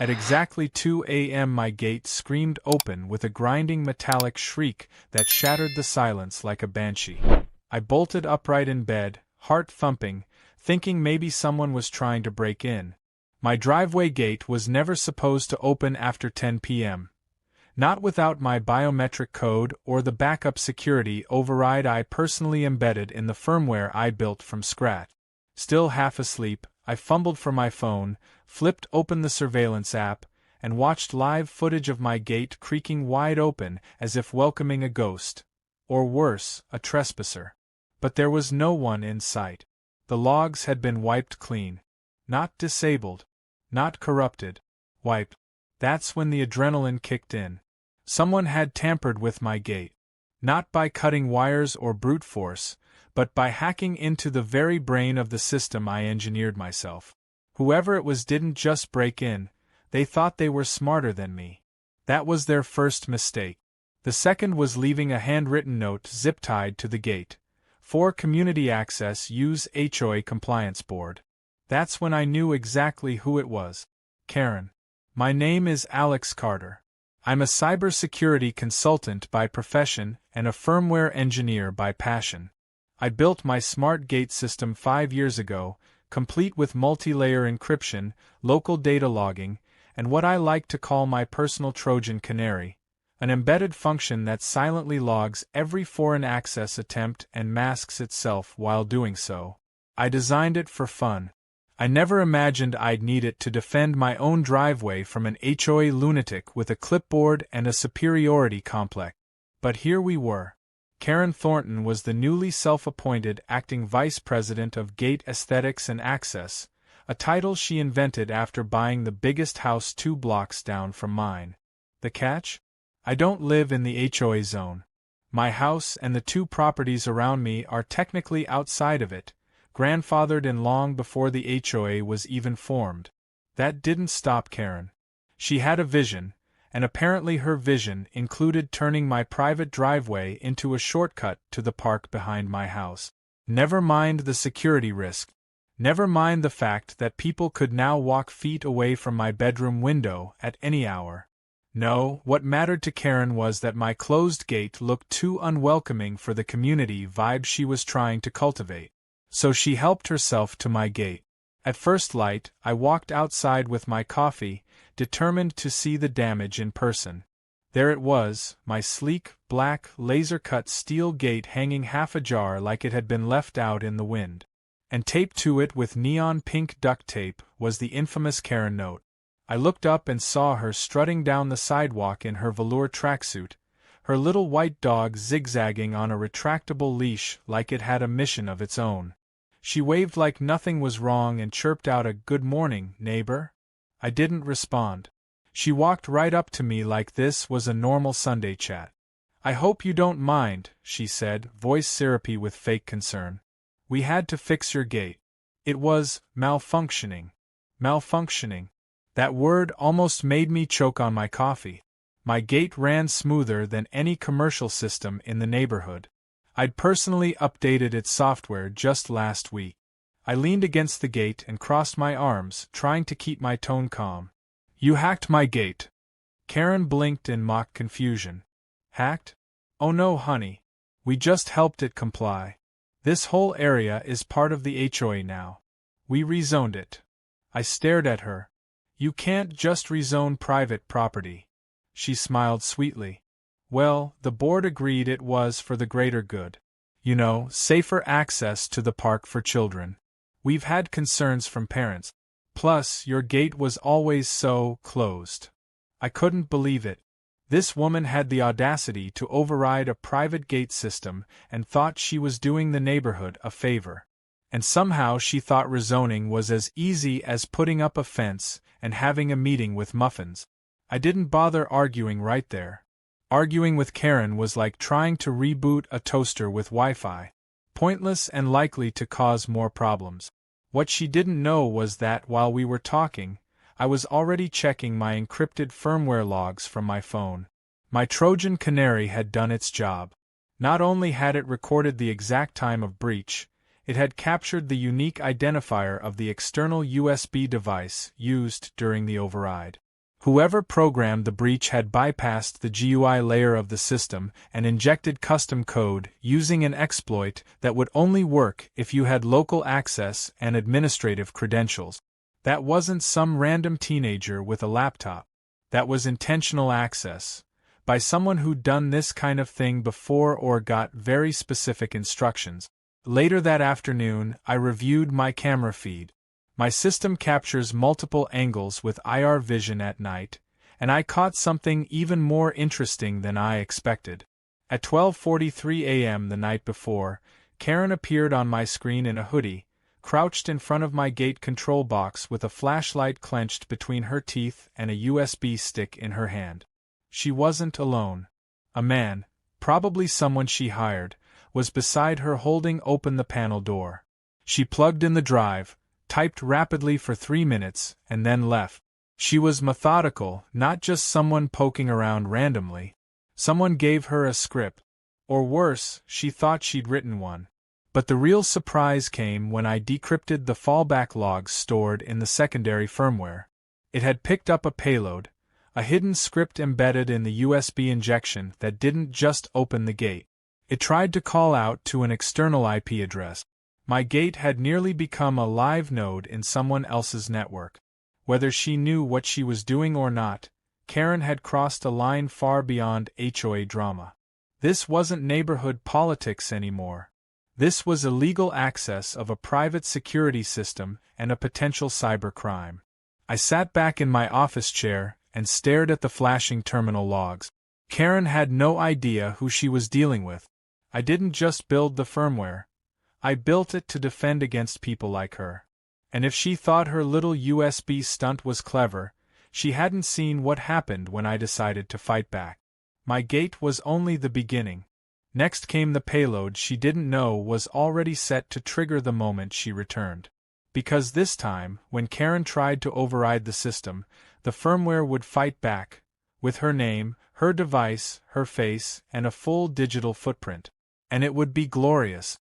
At exactly 2 a.m. my gate screamed open with a grinding metallic shriek that shattered the silence like a banshee. I bolted upright in bed, heart thumping, thinking maybe someone was trying to break in. My driveway gate was never supposed to open after 10 p.m. Not without my biometric code or the backup security override I personally embedded in the firmware I built from scratch. Still half asleep, I fumbled for my phone, flipped open the surveillance app, and watched live footage of my gate creaking wide open as if welcoming a ghost. Or worse, a trespasser. But there was no one in sight. The logs had been wiped clean. Not disabled. Not corrupted. Wiped. That's when the adrenaline kicked in. Someone had tampered with my gate. Not by cutting wires or brute force, but by hacking into the very brain of the system I engineered myself. Whoever it was didn't just break in, they thought they were smarter than me. That was their first mistake. The second was leaving a handwritten note zip-tied to the gate. For community access, use HOA Compliance Board. That's when I knew exactly who it was. Karen. My name is Alex Carter. I'm a cybersecurity consultant by profession and a firmware engineer by passion. I built my smart gate system 5 years ago, complete with multi-layer encryption, local data logging, and what I like to call my personal Trojan canary, an embedded function that silently logs every foreign access attempt and masks itself while doing so. I designed it for fun. I never imagined I'd need it to defend my own driveway from an HOA lunatic with a clipboard and a superiority complex. But here we were. Karen Thornton was the newly self-appointed acting vice president of Gate Aesthetics and Access, a title she invented after buying the biggest house 2 blocks down from mine. The catch? I don't live in the HOA zone. My house and the 2 properties around me are technically outside of it, grandfathered in long before the HOA was even formed. That didn't stop Karen. She had a vision, and apparently her vision included turning my private driveway into a shortcut to the park behind my house. Never mind the security risk. Never mind the fact that people could now walk feet away from my bedroom window at any hour. No, what mattered to Karen was that my closed gate looked too unwelcoming for the community vibe she was trying to cultivate. So she helped herself to my gate. At first light, I walked outside with my coffee, determined to see the damage in person. There it was, my sleek, black, laser-cut steel gate hanging half ajar like it had been left out in the wind. And taped to it with neon-pink duct tape was the infamous Karen note. I looked up and saw her strutting down the sidewalk in her velour tracksuit, her little white dog zigzagging on a retractable leash like it had a mission of its own. She waved like nothing was wrong and chirped out a "Good morning, neighbor." I didn't respond. She walked right up to me like this was a normal Sunday chat. "I hope you don't mind," she said, voice syrupy with fake concern. "We had to fix your gate. It was malfunctioning." Malfunctioning. That word almost made me choke on my coffee. My gate ran smoother than any commercial system in the neighborhood. I'd personally updated its software just last week. I leaned against the gate and crossed my arms, trying to keep my tone calm. "You hacked my gate." Karen blinked in mock confusion. "Hacked? Oh no, honey. We just helped it comply. This whole area is part of the HOA now. We rezoned it." I stared at her. "You can't just rezone private property." She smiled sweetly. "Well, the board agreed it was for the greater good. You know, safer access to the park for children. We've had concerns from parents. Plus, your gate was always so closed." I couldn't believe it. This woman had the audacity to override a private gate system and thought she was doing the neighborhood a favor. And somehow she thought rezoning was as easy as putting up a fence and having a meeting with muffins. I didn't bother arguing right there. Arguing with Karen was like trying to reboot a toaster with Wi-Fi. Pointless and likely to cause more problems. What she didn't know was that while we were talking, I was already checking my encrypted firmware logs from my phone. My Trojan canary had done its job. Not only had it recorded the exact time of breach, it had captured the unique identifier of the external USB device used during the override. Whoever programmed the breach had bypassed the GUI layer of the system and injected custom code using an exploit that would only work if you had local access and administrative credentials. That wasn't some random teenager with a laptop. That was intentional access, by someone who'd done this kind of thing before or got very specific instructions. Later that afternoon, I reviewed my camera feed. My system captures multiple angles with IR vision at night, and I caught something even more interesting than I expected. At 12:43 a.m. the night before, Karen appeared on my screen in a hoodie, crouched in front of my gate control box with a flashlight clenched between her teeth and a USB stick in her hand. She wasn't alone. A man, probably someone she hired, was beside her holding open the panel door. She plugged in the drive, typed rapidly for 3 minutes, and then left. She was methodical, not just someone poking around randomly. Someone gave her a script. Or worse, she thought she'd written one. But the real surprise came when I decrypted the fallback logs stored in the secondary firmware. It had picked up a payload, a hidden script embedded in the USB injection that didn't just open the gate. It tried to call out to an external IP address. My gate had nearly become a live node in someone else's network. Whether she knew what she was doing or not, Karen had crossed a line far beyond HOA drama. This wasn't neighborhood politics anymore. This was illegal access of a private security system and a potential cybercrime. I sat back in my office chair and stared at the flashing terminal logs. Karen had no idea who she was dealing with. I didn't just build the firmware. I built it to defend against people like her. And if she thought her little USB stunt was clever, she hadn't seen what happened when I decided to fight back. My gate was only the beginning. Next came the payload she didn't know was already set to trigger the moment she returned. Because this time, when Karen tried to override the system, the firmware would fight back, with her name, her device, her face, and a full digital footprint. And it would be glorious.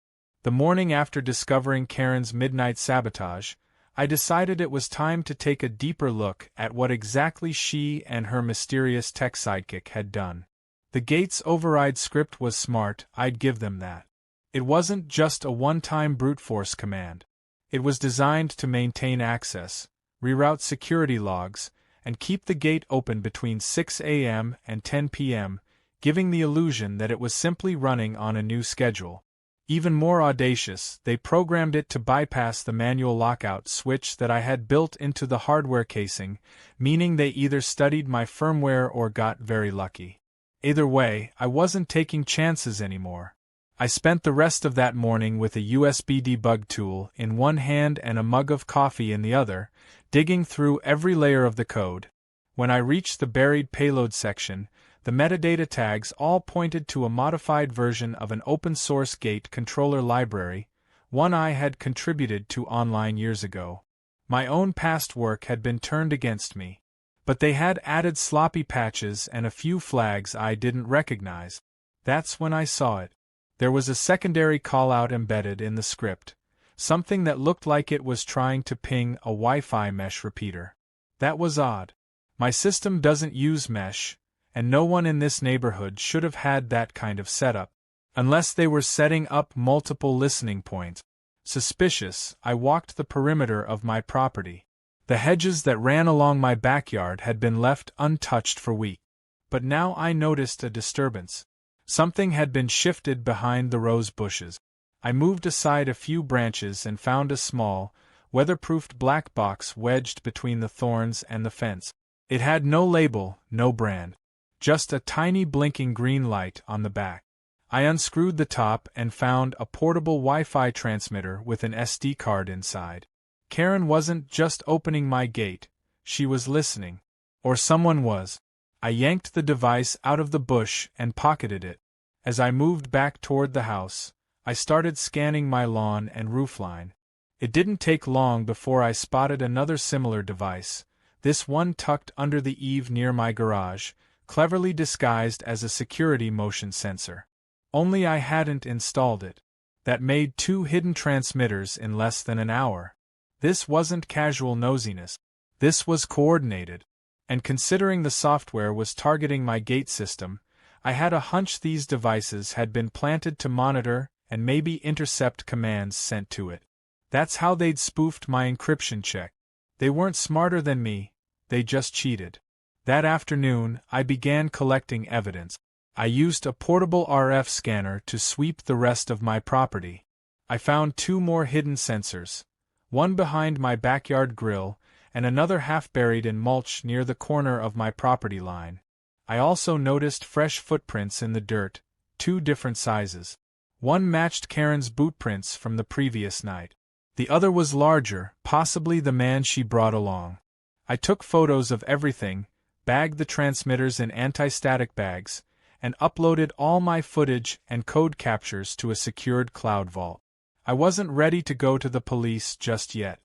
The morning after discovering Karen's midnight sabotage, I decided it was time to take a deeper look at what exactly she and her mysterious tech sidekick had done. The gate's override script was smart, I'd give them that. It wasn't just a one-time brute force command. It was designed to maintain access, reroute security logs, and keep the gate open between 6 a.m. and 10 p.m., giving the illusion that it was simply running on a new schedule. Even more audacious, they programmed it to bypass the manual lockout switch that I had built into the hardware casing, meaning they either studied my firmware or got very lucky. Either way, I wasn't taking chances anymore. I spent the rest of that morning with a USB debug tool in one hand and a mug of coffee in the other, digging through every layer of the code. When I reached the buried payload section, the metadata tags all pointed to a modified version of an open-source gate controller library, one I had contributed to online years ago. My own past work had been turned against me, but they had added sloppy patches and a few flags I didn't recognize. That's when I saw it. There was a secondary callout embedded in the script, something that looked like it was trying to ping a Wi-Fi mesh repeater. That was odd. My system doesn't use mesh, and no one in this neighborhood should have had that kind of setup, unless they were setting up multiple listening points. Suspicious, I walked the perimeter of my property. The hedges that ran along my backyard had been left untouched for weeks. But now I noticed a disturbance. Something had been shifted behind the rose bushes. I moved aside a few branches and found a small, weatherproofed black box wedged between the thorns and the fence. It had no label, no brand. Just a tiny blinking green light on the back. I unscrewed the top and found a portable Wi-Fi transmitter with an SD card inside. Karen wasn't just opening my gate, she was listening. Or someone was. I yanked the device out of the bush and pocketed it. As I moved back toward the house, I started scanning my lawn and roofline. It didn't take long before I spotted another similar device, this one tucked under the eave near my garage, cleverly disguised as a security motion sensor. Only I hadn't installed it. That made 2 hidden transmitters in less than an hour. This wasn't casual nosiness. This was coordinated. And considering the software was targeting my gate system, I had a hunch these devices had been planted to monitor and maybe intercept commands sent to it. That's how they'd spoofed my encryption check. They weren't smarter than me, they just cheated. That afternoon, I began collecting evidence. I used a portable RF scanner to sweep the rest of my property. I found 2 more hidden sensors, one behind my backyard grill and another half buried in mulch near the corner of my property line. I also noticed fresh footprints in the dirt, 2 different sizes. One matched Karen's boot prints from the previous night. The other was larger, possibly the man she brought along. I took photos of everything, bagged the transmitters in anti-static bags, and uploaded all my footage and code captures to a secured cloud vault. I wasn't ready to go to the police just yet.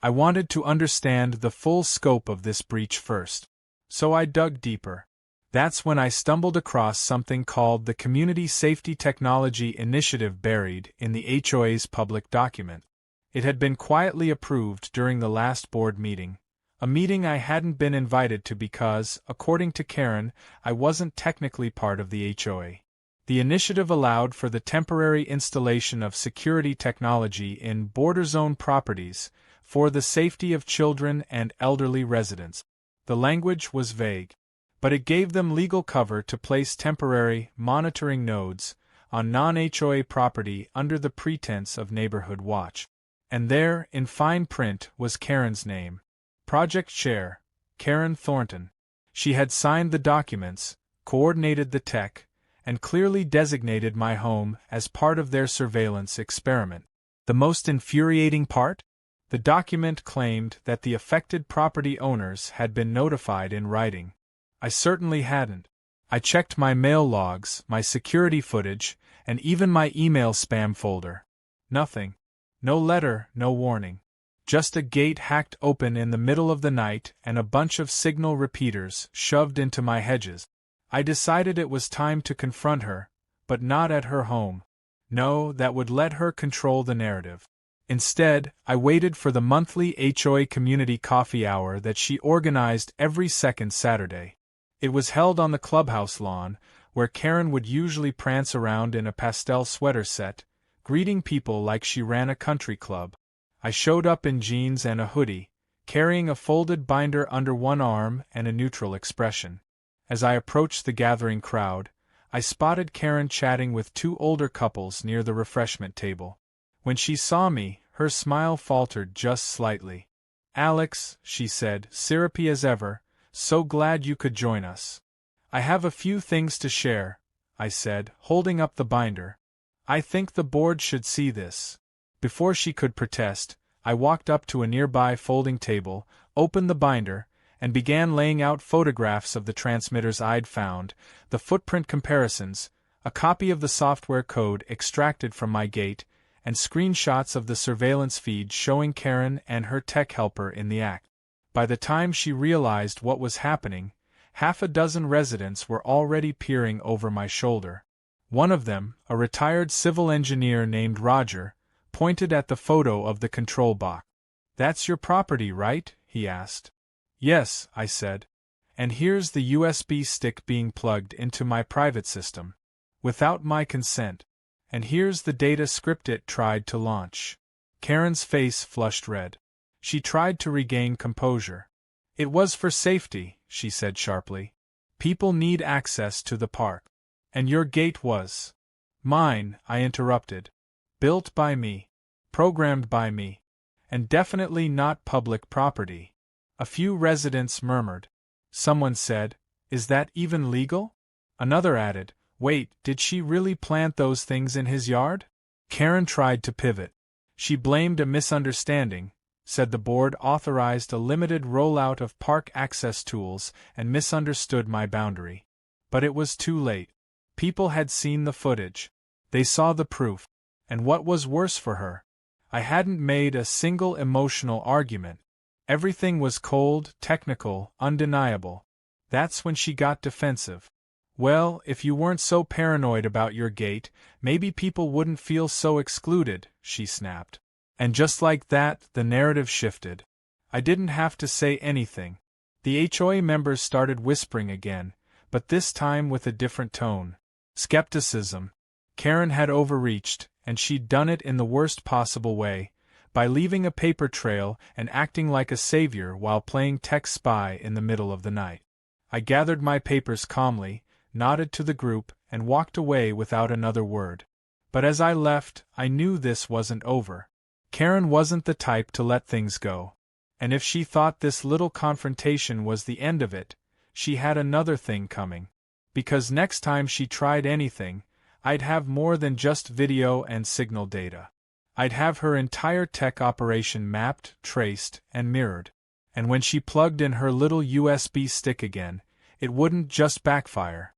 I wanted to understand the full scope of this breach first. So I dug deeper. That's when I stumbled across something called the Community Safety Technology Initiative buried in the HOA's public document. It had been quietly approved during the last board meeting, a meeting I hadn't been invited to because, according to Karen, I wasn't technically part of the HOA. The initiative allowed for the temporary installation of security technology in border zone properties for the safety of children and elderly residents. The language was vague, but it gave them legal cover to place temporary monitoring nodes on non-HOA property under the pretense of neighborhood watch. And there, in fine print, was Karen's name. Project Chair, Karen Thornton. She had signed the documents, coordinated the tech, and clearly designated my home as part of their surveillance experiment. The most infuriating part? The document claimed that the affected property owners had been notified in writing. I certainly hadn't. I checked my mail logs, my security footage, and even my email spam folder. Nothing. No letter, no warning. Just a gate hacked open in the middle of the night and a bunch of signal repeaters shoved into my hedges. I decided it was time to confront her, but not at her home. No, that would let her control the narrative. Instead, I waited for the monthly HOA community coffee hour that she organized every second Saturday. It was held on the clubhouse lawn, where Karen would usually prance around in a pastel sweater set, greeting people like she ran a country club. I showed up in jeans and a hoodie, carrying a folded binder under one arm and a neutral expression. As I approached the gathering crowd, I spotted Karen chatting with 2 older couples near the refreshment table. When she saw me, her smile faltered just slightly. "Alex," she said, syrupy as ever, "so glad you could join us." "I have a few things to share," I said, holding up the binder. "I think the board should see this." Before she could protest, I walked up to a nearby folding table, opened the binder, and began laying out photographs of the transmitters I'd found, the footprint comparisons, a copy of the software code extracted from my gate, and screenshots of the surveillance feed showing Karen and her tech helper in the act. By the time she realized what was happening, half a dozen residents were already peering over my shoulder. One of them, a retired civil engineer named Roger, pointed at the photo of the control box. "That's your property, right?" he asked. "Yes," I said. "And here's the USB stick being plugged into my private system, without my consent. And here's the data script it tried to launch." Karen's face flushed red. She tried to regain composure. "It was for safety," she said sharply. "People need access to the park. And your gate was..." "Mine," I interrupted. "Built by me. Programmed by me. And definitely not public property." A few residents murmured. Someone said, "Is that even legal?" Another added, "Wait, did she really plant those things in his yard?" Karen tried to pivot. She blamed a misunderstanding, said the board authorized a limited rollout of park access tools and misunderstood my boundary. But it was too late. People had seen the footage. They saw the proof. And what was worse for her? I hadn't made a single emotional argument. Everything was cold, technical, undeniable. That's when she got defensive. "Well, if you weren't so paranoid about your gate, maybe people wouldn't feel so excluded," she snapped. And just like that, the narrative shifted. I didn't have to say anything. The HOA members started whispering again, but this time with a different tone. Skepticism. Karen had overreached, and she'd done it in the worst possible way, by leaving a paper trail and acting like a savior while playing tech spy in the middle of the night. I gathered my papers calmly, nodded to the group, and walked away without another word. But as I left, I knew this wasn't over. Karen wasn't the type to let things go. And if she thought this little confrontation was the end of it, she had another thing coming. Because next time she tried anything, I'd have more than just video and signal data. I'd have her entire tech operation mapped, traced, and mirrored. And when she plugged in her little USB stick again, it wouldn't just backfire.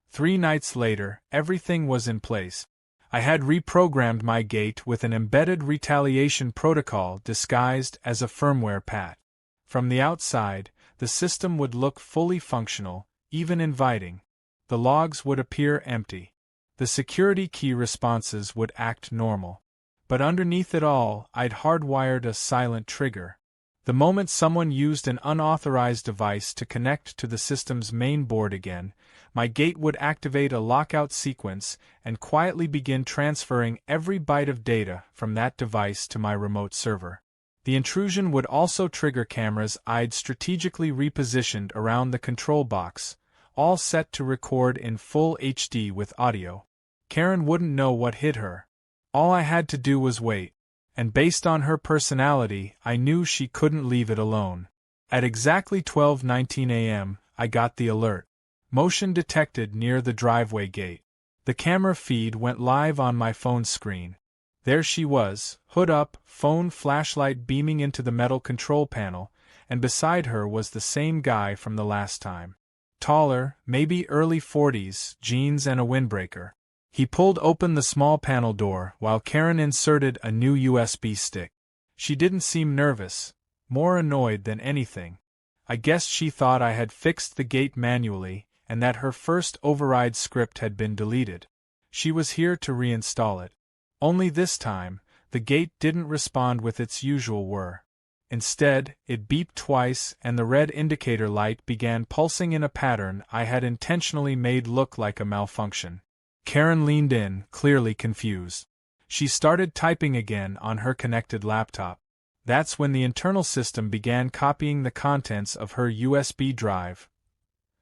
3 nights later, everything was in place. I had reprogrammed my gate with an embedded retaliation protocol disguised as a firmware patch. From the outside, the system would look fully functional, even inviting. The logs would appear empty. The security key responses would act normal. But underneath it all, I'd hardwired a silent trigger. The moment someone used an unauthorized device to connect to the system's main board again, my gate would activate a lockout sequence and quietly begin transferring every byte of data from that device to my remote server. The intrusion would also trigger cameras I'd strategically repositioned around the control box, all set to record in full HD with audio. Karen wouldn't know what hit her. All I had to do was wait. And based on her personality, I knew she couldn't leave it alone. At exactly 12:19 a.m., I got the alert. Motion detected near the driveway gate. The camera feed went live on my phone screen. There she was, hood up, phone flashlight beaming into the metal control panel, and beside her was the same guy from the last time. Taller, maybe early 40s, jeans and a windbreaker. He pulled open the small panel door while Karen inserted a new USB stick. She didn't seem nervous, more annoyed than anything. I guessed she thought I had fixed the gate manually and that her first override script had been deleted. She was here to reinstall it. Only this time, the gate didn't respond with its usual whir. Instead, it beeped twice and the red indicator light began pulsing in a pattern I had intentionally made look like a malfunction. Karen leaned in, clearly confused. She started typing again on her connected laptop. That's when the internal system began copying the contents of her USB drive.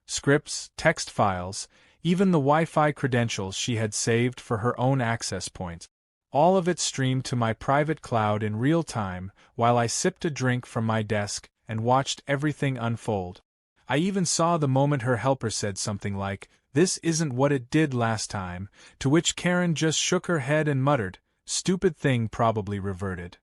Scripts, text files, even the Wi-Fi credentials she had saved for her own access points. All of it streamed to my private cloud in real time while I sipped a drink from my desk and watched everything unfold. I even saw the moment her helper said something like, "This isn't what it did last time," to which Karen just shook her head and muttered, "Stupid thing probably reverted."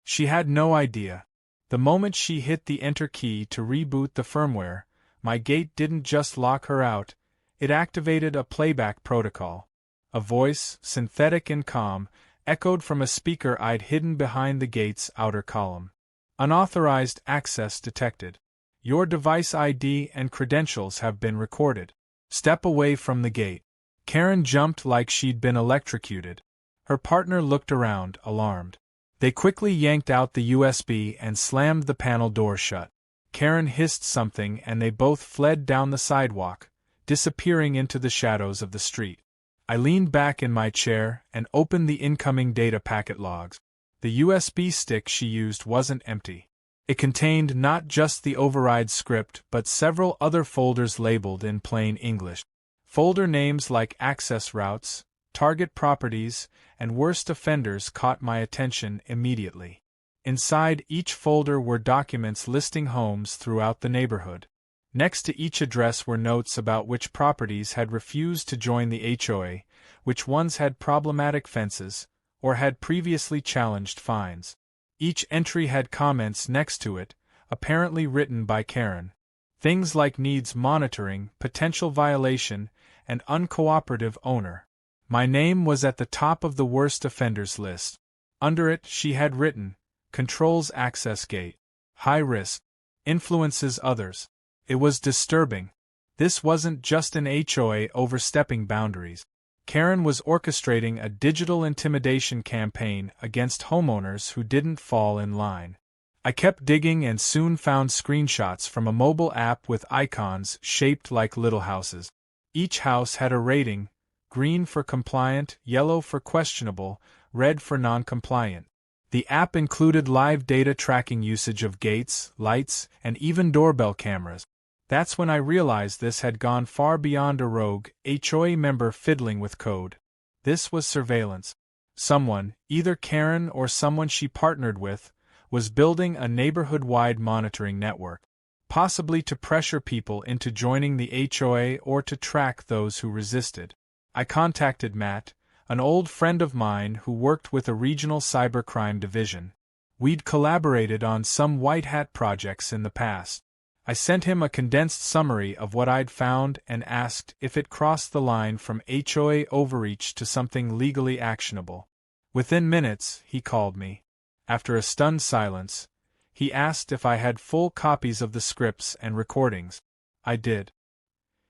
She had no idea. The moment she hit the enter key to reboot the firmware, my gate didn't just lock her out, it activated a playback protocol. A voice, synthetic and calm, echoed from a speaker I'd hidden behind the gate's outer column. "Unauthorized access detected. Your device ID and credentials have been recorded. Step away from the gate." Karen jumped like she'd been electrocuted. Her partner looked around, alarmed. They quickly yanked out the USB and slammed the panel door shut. Karen hissed something and they both fled down the sidewalk, disappearing into the shadows of the street. I leaned back in my chair and opened the incoming data packet logs. The USB stick she used wasn't empty. It contained not just the override script but several other folders labeled in plain English. Folder names like access routes, target properties, and worst offenders caught my attention immediately. Inside each folder were documents listing homes throughout the neighborhood. Next to each address were notes about which properties had refused to join the HOA, which ones had problematic fences, or had previously challenged fines. Each entry had comments next to it, apparently written by Karen. Things like needs monitoring, potential violation, and uncooperative owner. My name was at the top of the worst offenders list. Under it she had written, "Controls access gate. High risk. Influences others." It was disturbing. This wasn't just an HOA overstepping boundaries. Karen was orchestrating a digital intimidation campaign against homeowners who didn't fall in line. I kept digging and soon found screenshots from a mobile app with icons shaped like little houses. Each house had a rating: green for compliant, yellow for questionable, red for non-compliant. The app included live data tracking usage of gates, lights, and even doorbell cameras. That's when I realized this had gone far beyond a rogue HOA member fiddling with code. This was surveillance. Someone, either Karen or someone she partnered with, was building a neighborhood-wide monitoring network, possibly to pressure people into joining the HOA or to track those who resisted. I contacted Matt, an old friend of mine who worked with a regional cybercrime division. We'd collaborated on some white hat projects in the past. I sent him a condensed summary of what I'd found and asked if it crossed the line from HOA overreach to something legally actionable. Within minutes, he called me. After a stunned silence, he asked if I had full copies of the scripts and recordings. I did.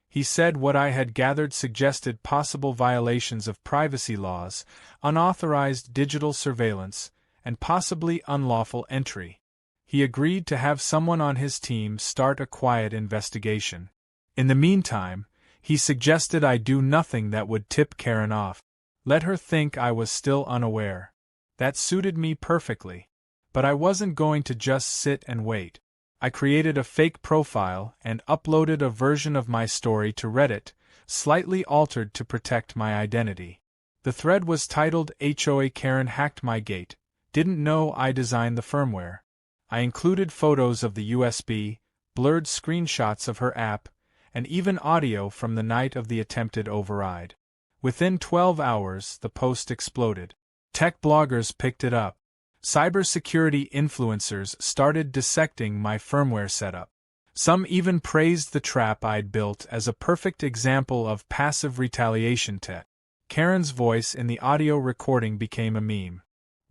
He said what I had gathered suggested possible violations of privacy laws, unauthorized digital surveillance, and possibly unlawful entry. He agreed to have someone on his team start a quiet investigation. In the meantime, he suggested I do nothing that would tip Karen off. Let her think I was still unaware. That suited me perfectly. But I wasn't going to just sit and wait. I created a fake profile and uploaded a version of my story to Reddit, slightly altered to protect my identity. The thread was titled HOA Karen hacked my gate. Didn't know I designed the firmware. I included photos of the USB, blurred screenshots of her app, and even audio from the night of the attempted override. Within 12 hours, the post exploded. Tech bloggers picked it up. Cybersecurity influencers started dissecting my firmware setup. Some even praised the trap I'd built as a perfect example of passive retaliation tech. Karen's voice in the audio recording became a meme.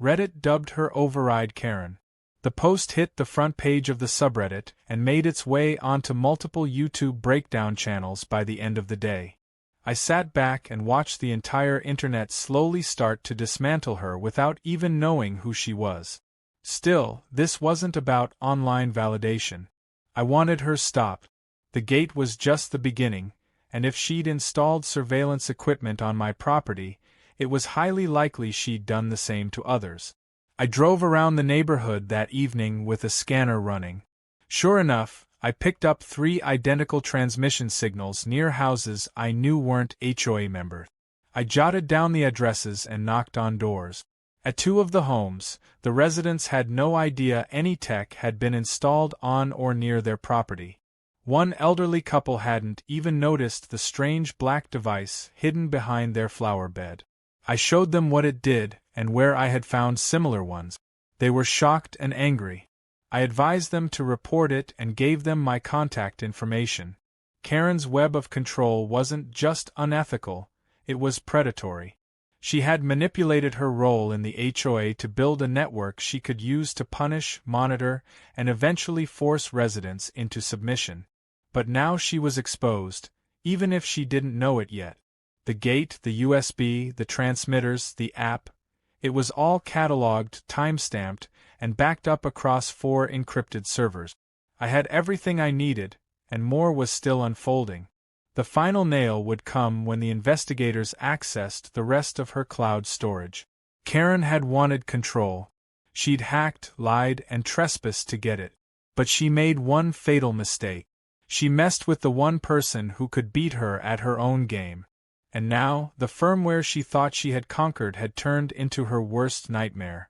Reddit dubbed her Override Karen. The post hit the front page of the subreddit and made its way onto multiple YouTube breakdown channels by the end of the day. I sat back and watched the entire internet slowly start to dismantle her without even knowing who she was. Still, this wasn't about online validation. I wanted her stopped. The gate was just the beginning, and if she'd installed surveillance equipment on my property, it was highly likely she'd done the same to others. I drove around the neighborhood that evening with a scanner running. Sure enough, I picked up 3 identical transmission signals near houses I knew weren't HOA members. I jotted down the addresses and knocked on doors. At 2 of the homes, the residents had no idea any tech had been installed on or near their property. One elderly couple hadn't even noticed the strange black device hidden behind their flower bed. I showed them what it did and where I had found similar ones. They were shocked and angry. I advised them to report it and gave them my contact information. Karen's web of control wasn't just unethical, it was predatory. She had manipulated her role in the HOA to build a network she could use to punish, monitor, and eventually force residents into submission. But now she was exposed, even if she didn't know it yet. The gate, the USB, the transmitters, the app, it was all cataloged, time-stamped, and backed up across 4 encrypted servers. I had everything I needed, and more was still unfolding. The final nail would come when the investigators accessed the rest of her cloud storage. Karen had wanted control. She'd hacked, lied, and trespassed to get it. But she made one fatal mistake. She messed with the one person who could beat her at her own game. And now, the firmware she thought she had conquered had turned into her worst nightmare.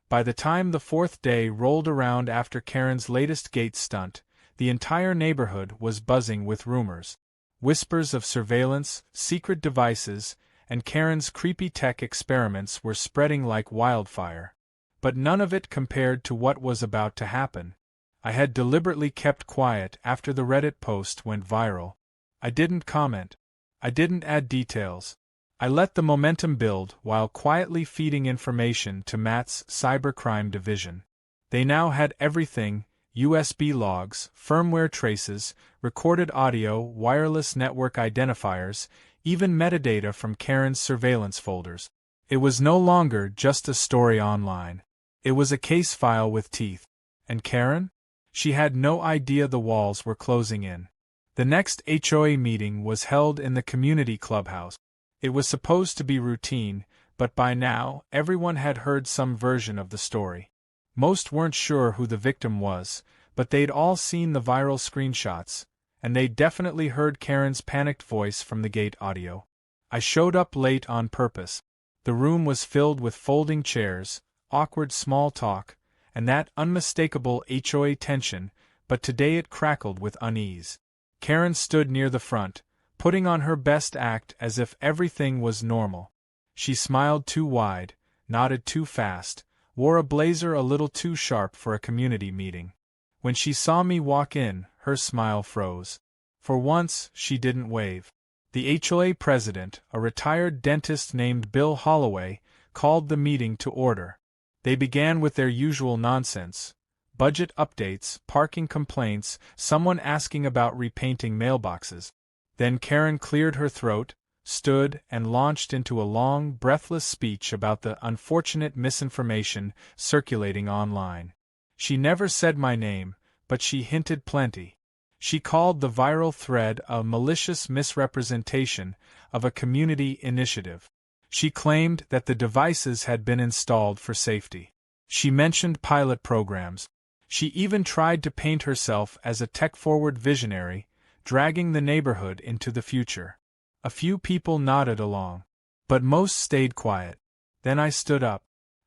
By the time the 4th day rolled around after Karen's latest gate stunt, the entire neighborhood was buzzing with rumors. Whispers of surveillance, secret devices, and Karen's creepy tech experiments were spreading like wildfire. But none of it compared to what was about to happen. I had deliberately kept quiet after the Reddit post went viral. I didn't comment. I didn't add details. I let the momentum build while quietly feeding information to Matt's cybercrime division. They now had everything: USB logs, firmware traces, recorded audio, wireless network identifiers, even metadata from Karen's surveillance folders. It was no longer just a story online. It was a case file with teeth. And Karen? She had no idea the walls were closing in. The next HOA meeting was held in the community clubhouse. It was supposed to be routine, but by now, everyone had heard some version of the story. Most weren't sure who the victim was, but they'd all seen the viral screenshots, and they'd definitely heard Karen's panicked voice from the gate audio. I showed up late on purpose. The room was filled with folding chairs, awkward small talk, and that unmistakable HOA tension, but today it crackled with unease. Karen stood near the front, putting on her best act as if everything was normal. She smiled too wide, nodded too fast, wore a blazer a little too sharp for a community meeting. When she saw me walk in, her smile froze. For once, she didn't wave. The HOA president, a retired dentist named Bill Holloway, called the meeting to order. They began with their usual nonsense: budget updates, parking complaints, someone asking about repainting mailboxes. Then Karen cleared her throat, stood, and launched into a long, breathless speech about the unfortunate misinformation circulating online. She never said my name, but she hinted plenty. She called the viral thread a malicious misrepresentation of a community initiative. She claimed that the devices had been installed for safety. She mentioned pilot programs. She even tried to paint herself as a tech-forward visionary, dragging the neighborhood into the future. A few people nodded along, but most stayed quiet. Then I stood up.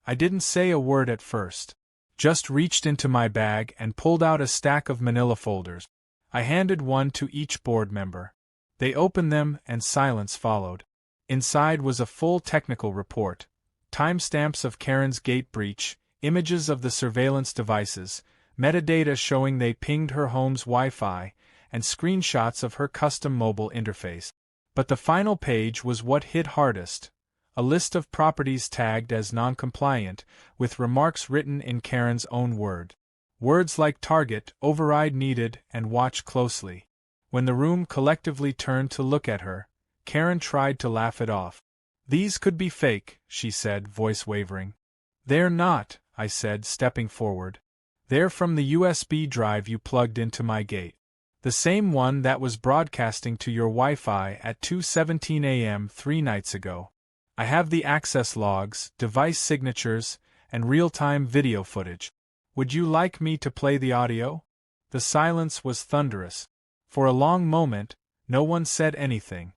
I didn't say a word at first. Just reached into my bag and pulled out a stack of manila folders. I handed one to each board member. They opened them and silence followed. Inside was a full technical report, timestamps of Karen's gate breach, images of the surveillance devices, metadata showing they pinged her home's Wi-Fi, and screenshots of her custom mobile interface. But the final page was what hit hardest: a list of properties tagged as non-compliant, with remarks written in Karen's own words like target, override needed, and watch closely. When the room collectively turned to look at her, Karen tried to laugh it off. "These could be fake," she said, voice wavering. "They're not," I said, stepping forward. "They're from the USB drive you plugged into my gate. The same one that was broadcasting to your Wi-Fi at 2:17 a.m. 3 nights ago. I have the access logs, device signatures, and real-time video footage. Would you like me to play the audio?" The silence was thunderous. For a long moment, no one said anything.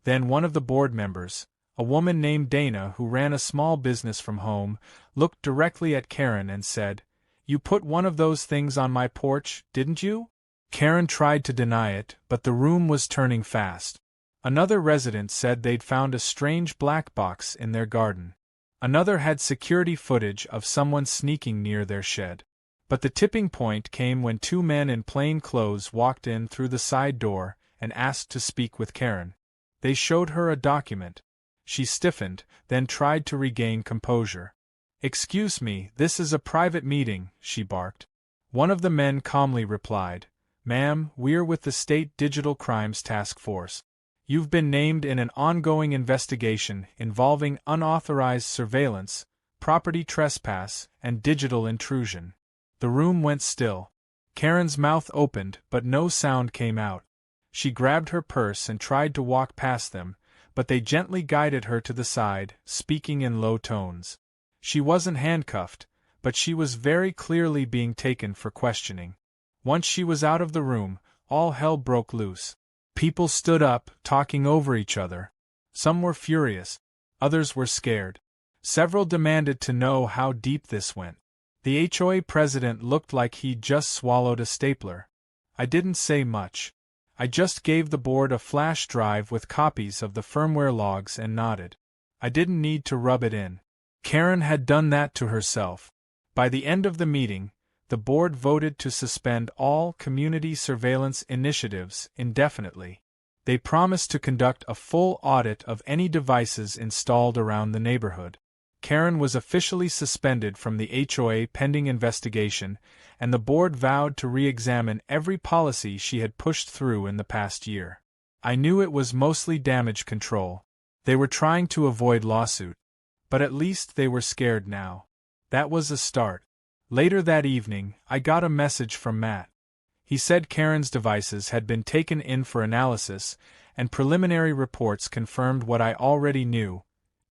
Then one of the board members, a woman named Dana who ran a small business from home, looked directly at Karen and said, "You put one of those things on my porch, didn't you?" Karen tried to deny it, but the room was turning fast. Another resident said they'd found a strange black box in their garden. Another had security footage of someone sneaking near their shed. But the tipping point came when two men in plain clothes walked in through the side door and asked to speak with Karen. They showed her a document. She stiffened, then tried to regain composure. "Excuse me, this is a private meeting," she barked. One of the men calmly replied, "Ma'am, we're with the State Digital Crimes Task Force. You've been named in an ongoing investigation involving unauthorized surveillance, property trespass, and digital intrusion." The room went still. Karen's mouth opened, but no sound came out. She grabbed her purse and tried to walk past them, but they gently guided her to the side, speaking in low tones. She wasn't handcuffed, but she was very clearly being taken for questioning. Once she was out of the room, all hell broke loose. People stood up, talking over each other. Some were furious. Others were scared. Several demanded to know how deep this went. The HOA president looked like he'd just swallowed a stapler. I didn't say much. I just gave the board a flash drive with copies of the firmware logs and nodded. I didn't need to rub it in. Karen had done that to herself. By the end of the meeting, the board voted to suspend all community surveillance initiatives indefinitely. They promised to conduct a full audit of any devices installed around the neighborhood. Karen was officially suspended from the HOA pending investigation, and the board vowed to re-examine every policy she had pushed through in the past year. I knew it was mostly damage control. They were trying to avoid lawsuit. But at least they were scared now. That was a start. Later that evening, I got a message from Matt. He said Karen's devices had been taken in for analysis, and preliminary reports confirmed what I already knew.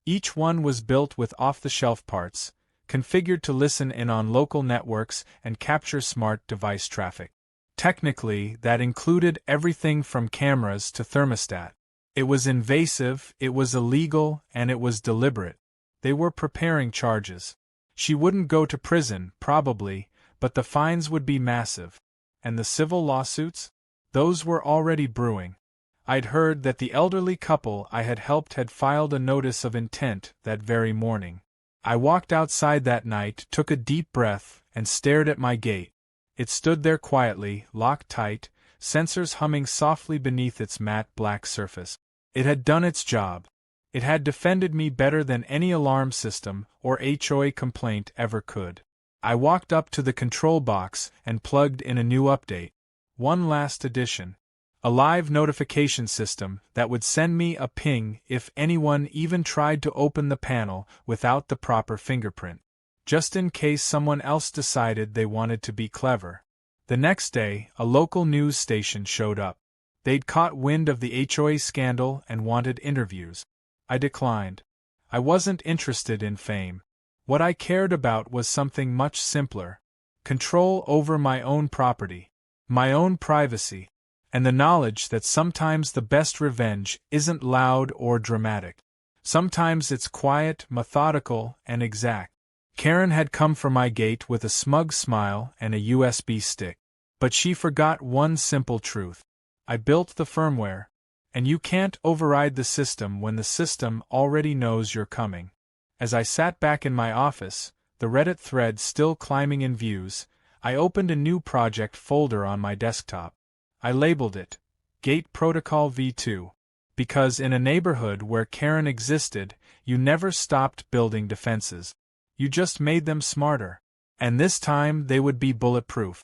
Each one was built with off-the-shelf parts, configured to listen in on local networks and capture smart device traffic. Technically, that included everything from cameras to thermostat. It was invasive, it was illegal, and it was deliberate. They were preparing charges. She wouldn't go to prison, probably, but the fines would be massive. And the civil lawsuits? Those were already brewing. I'd heard that the elderly couple I had helped had filed a notice of intent that very morning. I walked outside that night, took a deep breath, and stared at my gate. It stood there quietly, locked tight, sensors humming softly beneath its matte black surface. It had done its job. It had defended me better than any alarm system or HOA complaint ever could. I walked up to the control box and plugged in a new update. One last addition. A live notification system that would send me a ping if anyone even tried to open the panel without the proper fingerprint, just in case someone else decided they wanted to be clever. The next day, a local news station showed up. They'd caught wind of the HOA scandal and wanted interviews. I declined. I wasn't interested in fame. What I cared about was something much simpler: control over my own property, my own privacy, and the knowledge that sometimes the best revenge isn't loud or dramatic. Sometimes it's quiet, methodical, and exact. Karen had come for my gate with a smug smile and a USB stick. But she forgot one simple truth. I built the firmware, and you can't override the system when the system already knows you're coming. As I sat back in my office, the Reddit thread still climbing in views, I opened a new project folder on my desktop. I labeled it Gate Protocol V2, because in a neighborhood where Karen existed, you never stopped building defenses. You just made them smarter. And this time they would be bulletproof.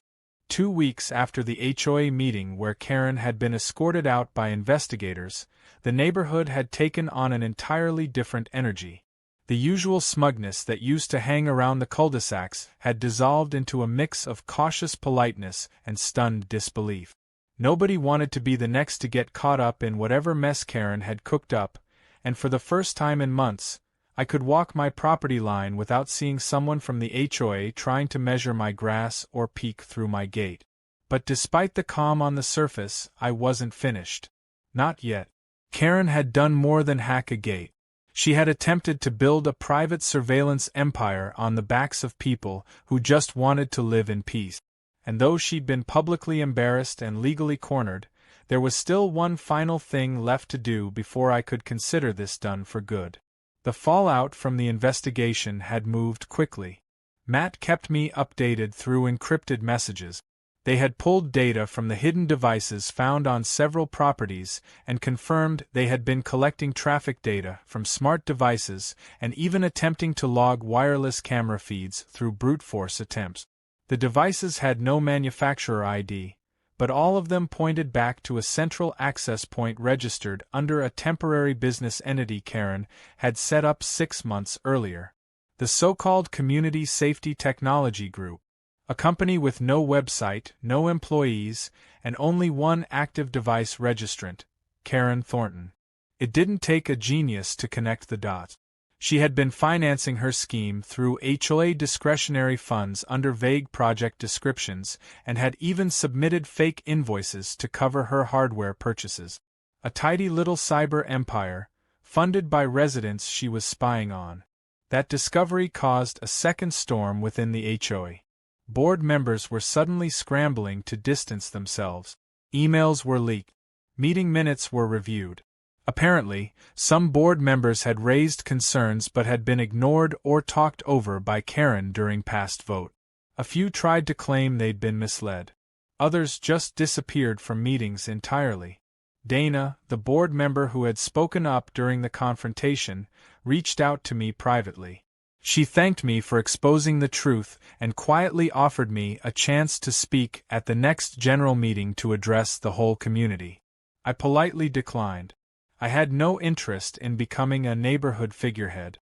2 weeks after the HOA meeting where Karen had been escorted out by investigators, the neighborhood had taken on an entirely different energy. The usual smugness that used to hang around the cul-de-sacs had dissolved into a mix of cautious politeness and stunned disbelief. Nobody wanted to be the next to get caught up in whatever mess Karen had cooked up, and for the first time in months, I could walk my property line without seeing someone from the HOA trying to measure my grass or peek through my gate. But despite the calm on the surface, I wasn't finished. Not yet. Karen had done more than hack a gate. She had attempted to build a private surveillance empire on the backs of people who just wanted to live in peace. And though she'd been publicly embarrassed and legally cornered, there was still one final thing left to do before I could consider this done for good. The fallout from the investigation had moved quickly. Matt kept me updated through encrypted messages. They had pulled data from the hidden devices found on several properties and confirmed they had been collecting traffic data from smart devices and even attempting to log wireless camera feeds through brute force attempts. The devices had no manufacturer ID, but all of them pointed back to a central access point registered under a temporary business entity Karen had set up 6 months earlier. The so-called Community Safety Technology Group, a company with no website, no employees, and only one active device registrant, Karen Thornton. It didn't take a genius to connect the dots. She had been financing her scheme through HOA discretionary funds under vague project descriptions and had even submitted fake invoices to cover her hardware purchases. A tidy little cyber empire, funded by residents she was spying on. That discovery caused a second storm within the HOA. Board members were suddenly scrambling to distance themselves. Emails were leaked. Meeting minutes were reviewed. Apparently, some board members had raised concerns but had been ignored or talked over by Karen during past vote. A few tried to claim they'd been misled. Others just disappeared from meetings entirely. Dana, the board member who had spoken up during the confrontation, reached out to me privately. She thanked me for exposing the truth and quietly offered me a chance to speak at the next general meeting to address the whole community. I politely declined. I had no interest in becoming a neighborhood figurehead.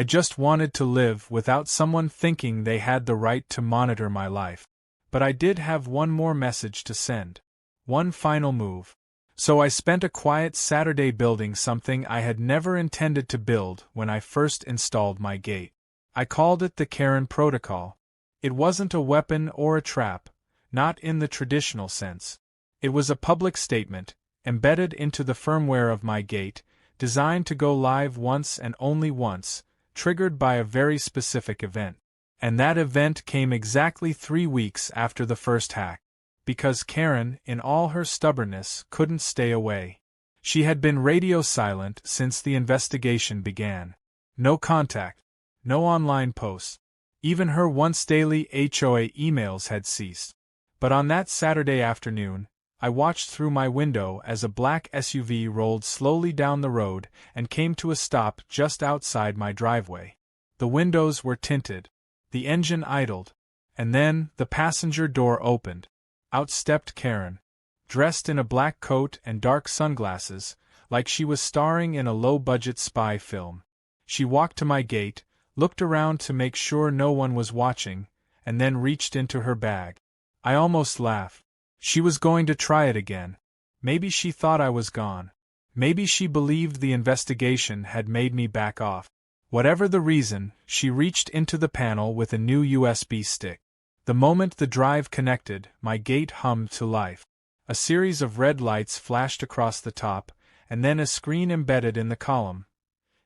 I just wanted to live without someone thinking they had the right to monitor my life. But I did have one more message to send. One final move. So I spent a quiet Saturday building something I had never intended to build when I first installed my gate. I called it the Karen Protocol. It wasn't a weapon or a trap, not in the traditional sense. It was a public statement, embedded into the firmware of my gate, designed to go live once and only once, triggered by a very specific event. And that event came exactly 3 weeks after the first hack. Because Karen, in all her stubbornness, couldn't stay away. She had been radio silent since the investigation began. No contact. No online posts. Even her once daily HOA emails had ceased. But on that Saturday afternoon, I watched through my window as a black SUV rolled slowly down the road and came to a stop just outside my driveway. The windows were tinted. The engine idled. And then, the passenger door opened. Out stepped Karen. Dressed in a black coat and dark sunglasses, like she was starring in a low-budget spy film. She walked to my gate, looked around to make sure no one was watching, and then reached into her bag. I almost laughed. She was going to try it again. Maybe she thought I was gone. Maybe she believed the investigation had made me back off. Whatever the reason, she reached into the panel with a new USB stick. The moment the drive connected, my gate hummed to life. A series of red lights flashed across the top, and then a screen embedded in the column,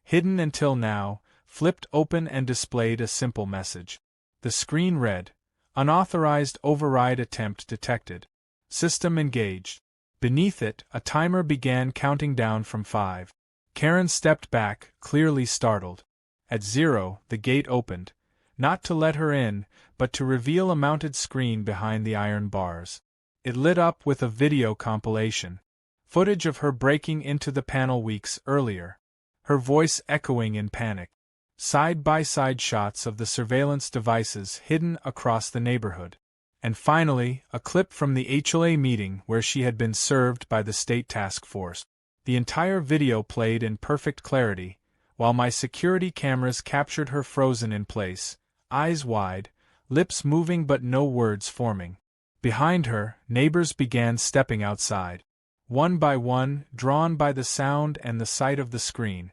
hidden until now, flipped open and displayed a simple message. The screen read, "Unauthorized override attempt detected. System engaged." Beneath it, a timer began counting down from 5. Karen stepped back, clearly startled. At 0, the gate opened, not to let her in, but to reveal a mounted screen behind the iron bars. It lit up with a video compilation. Footage of her breaking into the panel weeks earlier. Her voice echoing in panic. Side-by-side shots of the surveillance devices hidden across the neighborhood. And finally, a clip from the HOA meeting where she had been served by the state task force. The entire video played in perfect clarity, while my security cameras captured her frozen in place, eyes wide, lips moving but no words forming. Behind her, neighbors began stepping outside. One by one, drawn by the sound and the sight of the screen.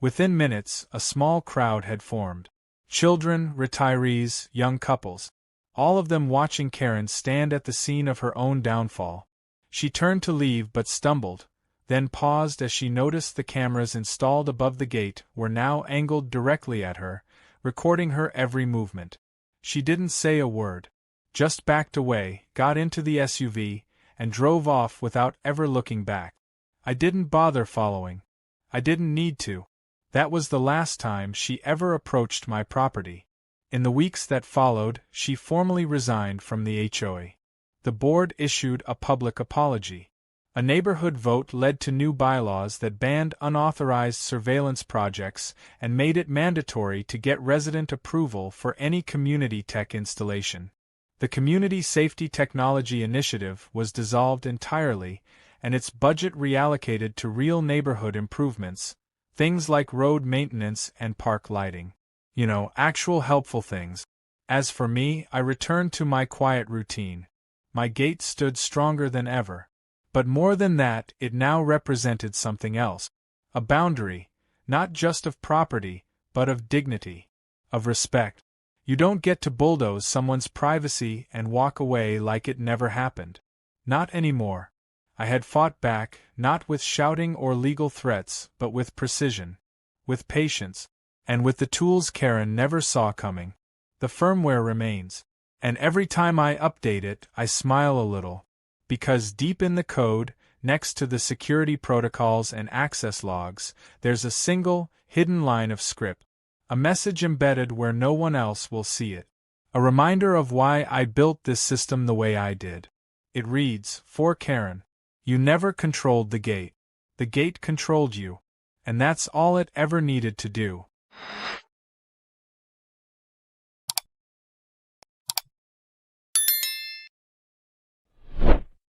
Within minutes, a small crowd had formed. Children, retirees, young couples. All of them watching Karen stand at the scene of her own downfall. She turned to leave but stumbled, then paused as she noticed the cameras installed above the gate were now angled directly at her, recording her every movement. She didn't say a word. Just backed away, got into the SUV, and drove off without ever looking back. I didn't bother following. I didn't need to. That was the last time she ever approached my property. In the weeks that followed, she formally resigned from the HOA. The board issued a public apology. A neighborhood vote led to new bylaws that banned unauthorized surveillance projects and made it mandatory to get resident approval for any community tech installation. The Community Safety Technology Initiative was dissolved entirely, and its budget reallocated to real neighborhood improvements, things like road maintenance and park lighting. Actual helpful things. As for me, I returned to my quiet routine. My gate stood stronger than ever. But more than that, it now represented something else. A boundary, not just of property, but of dignity, of respect. You don't get to bulldoze someone's privacy and walk away like it never happened. Not anymore. I had fought back, not with shouting or legal threats, but with precision, with patience, and with the tools Karen never saw coming. The firmware remains, and every time I update it, I smile a little, because deep in the code, next to the security protocols and access logs, there's a single, hidden line of script, a message embedded where no one else will see it. A reminder of why I built this system the way I did. It reads, "For Karen, you never controlled the gate. The gate controlled you. And that's all it ever needed to do."